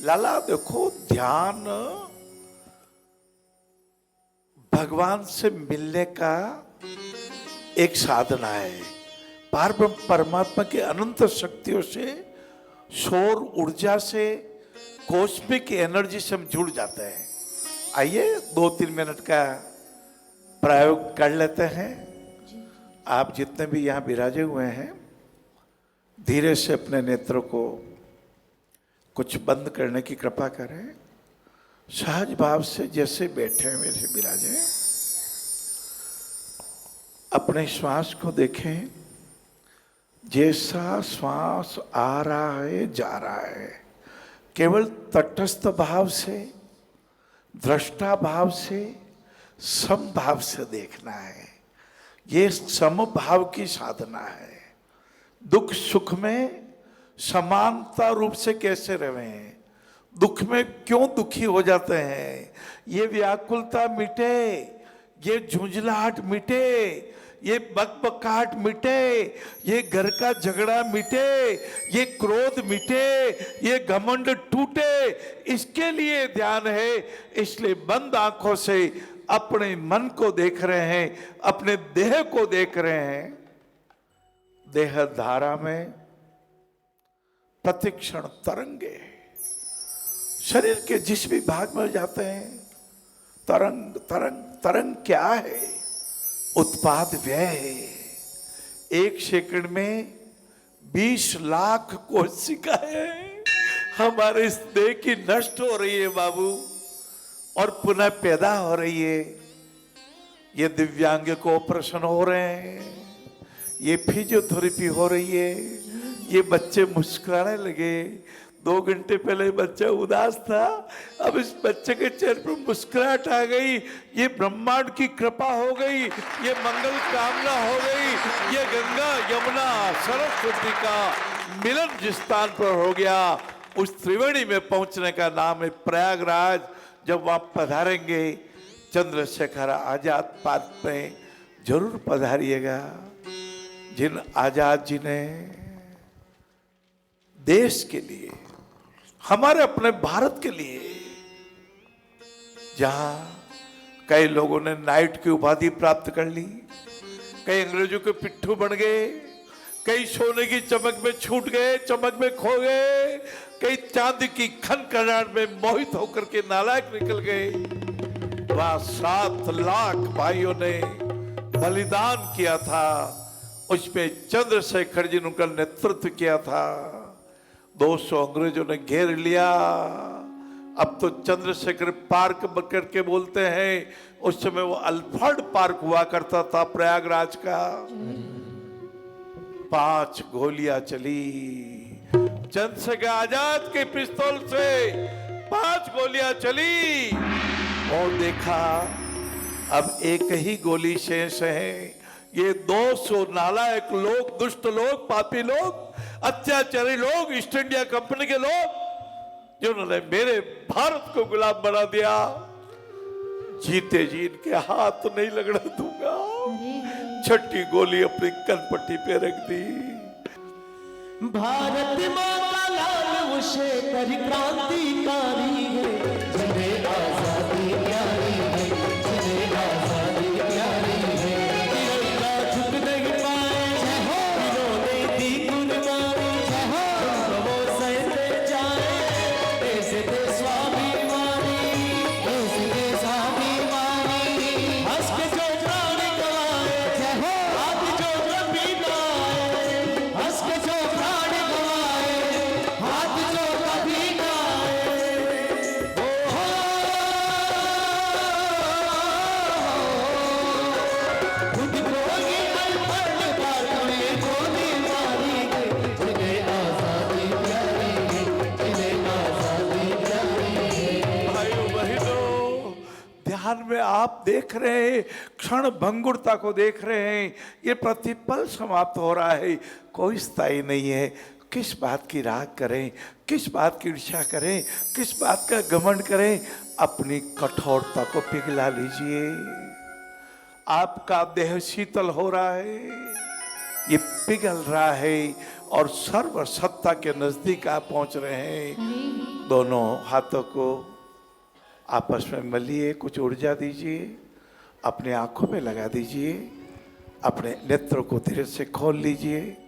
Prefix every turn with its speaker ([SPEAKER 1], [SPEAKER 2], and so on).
[SPEAKER 1] लाला देखो, ध्यान भगवान से मिलने का एक साधना है। पारब्रह्म परमात्मा की अनंत शक्तियों से, सौर ऊर्जा से, कॉस्मिक एनर्जी से हम जुड़ जाते हैं। आइए 2-3 मिनट का प्रयोग कर लेते हैं। आप जितने भी यहाँ विराजे हुए हैं, धीरे से अपने नेत्रों को कुछ बंद करने की कृपा करें। सहज भाव से जैसे बैठे हैं वैसे विराजे। अपने श्वास को देखें, जैसा श्वास आ रहा है जा रहा है, केवल तटस्थ भाव से, दृष्टा भाव से, समभाव से देखना है। ये समभाव की साधना है। दुख सुख में समानता रूप से कैसे रहें, दुख में क्यों दुखी हो जाते हैं, ये व्याकुलता मिटे, ये झुंझलाहट मिटे, ये बकबकाहट मिटे, ये घर का झगड़ा मिटे, ये क्रोध मिटे, ये घमंड टूटे, इसके लिए ध्यान है। इसलिए बंद आंखों से अपने मन को देख रहे हैं, अपने देह को देख रहे हैं। देह धारा में प्रतिक्षण तरंगे, शरीर के जिस भी भाग में जाते हैं, तरंग तरंग तरंग क्या है? उत्पाद व्यय है। 1 सेकंड में 20 लाख कोशिकाएं हमारे इस देह की नष्ट हो रही है बाबू, और पुनः पैदा हो रही है। ये दिव्यांग को ऑपरेशन हो रहे हैं, ये फिजियोथेरेपी हो रही है, ये बच्चे मुस्कुराने लगे। 2 घंटे पहले बच्चा उदास था, अब इस बच्चे के चेहरे पर मुस्कुराहट आ गई। ये ब्रह्मांड की कृपा हो गई, ये मंगल कामना हो गई। ये गंगा यमुना सरस्वती का मिलन जिस स्थान पर हो गया, उस त्रिवेणी में पहुंचने का नाम है प्रयागराज। जब आप पधारेंगे चंद्रशेखर आजाद पार्क में, जरूर पधारिएगा। जिन आजाद जी ने देश के लिए, हमारे अपने भारत के लिए, जहां कई लोगों ने नाइट की उपाधि प्राप्त कर ली, कई अंग्रेजों के पिट्ठू बन गए, कई सोने की चमक में छूट गए, चमक में खो गए, कई चांदी की खनखनाहट में मोहित होकर के नालायक निकल गए। वहां 7 लाख भाइयों ने बलिदान किया था, उसमें चंद्रशेखर जी ने उनका नेतृत्व किया था। 200 अंग्रेजों ने घेर लिया। अब तो चंद्रशेखर पार्क करके बोलते हैं, उस समय वो अल्फ्रेड पार्क हुआ करता था प्रयागराज का। 5 गोलियां चली चंद्रशेखर आजाद के पिस्तौल से, 5 गोलियां चली, और देखा अब एक ही गोली शेष है। ये 200 नालायक लोग, दुष्ट लोग, पापी लोग, अत्याचारी लोग, ईस्ट इंडिया कंपनी के लोग, जिन्होंने मेरे भारत को गुलाम बना दिया, जीते जी इनके हाथ तो नहीं लगने दूंगा। 6ठी गोली अपनी कनपट्टी पे रख दी।
[SPEAKER 2] भारत माँ का लाल उसे कर क्रांतिकारी है, जिन्हें आजादी प्यारी है, जिन्हें आजादी प्यारी है। तिरंगा झुक नहीं पाए, इन्होंने दी कुर्बानी, उनको वो सहते जाए, ऐसे दे स्वाभिमानी, ऐसे दे स्वाभिमानी। हंस के जो प्राण गवाए, आज जो कभी गाए, हंस के जो प्राण गवाए, आज जो कभी गाए। खुद को ही अल्फ्रेड पार्क में गोली मारी गई, जिन्हें आजादी प्यारी है, जिन्हें आजादी प्यारी है।
[SPEAKER 1] भाइयों बहनों, ध्यान में आप देख रहे हैं, क्षण भंगुरता को देख रहे हैं। ये प्रतिपल समाप्त हो रहा है, कोई स्थायी नहीं है। किस बात की राग करें, किस बात की ईर्ष्या करें, किस बात का घमंड करें? अपनी कठोरता को पिघला लीजिए। आपका देह शीतल हो रहा है, ये पिघल रहा है और सर्व सत्ता के नजदीक आप पहुंच रहे हैं। दोनों हाथों को आपस में मलिए, कुछ ऊर्जा दीजिए, अपने आंखों में लगा दीजिए, अपने नेत्रों को धीरे से खोल लीजिए।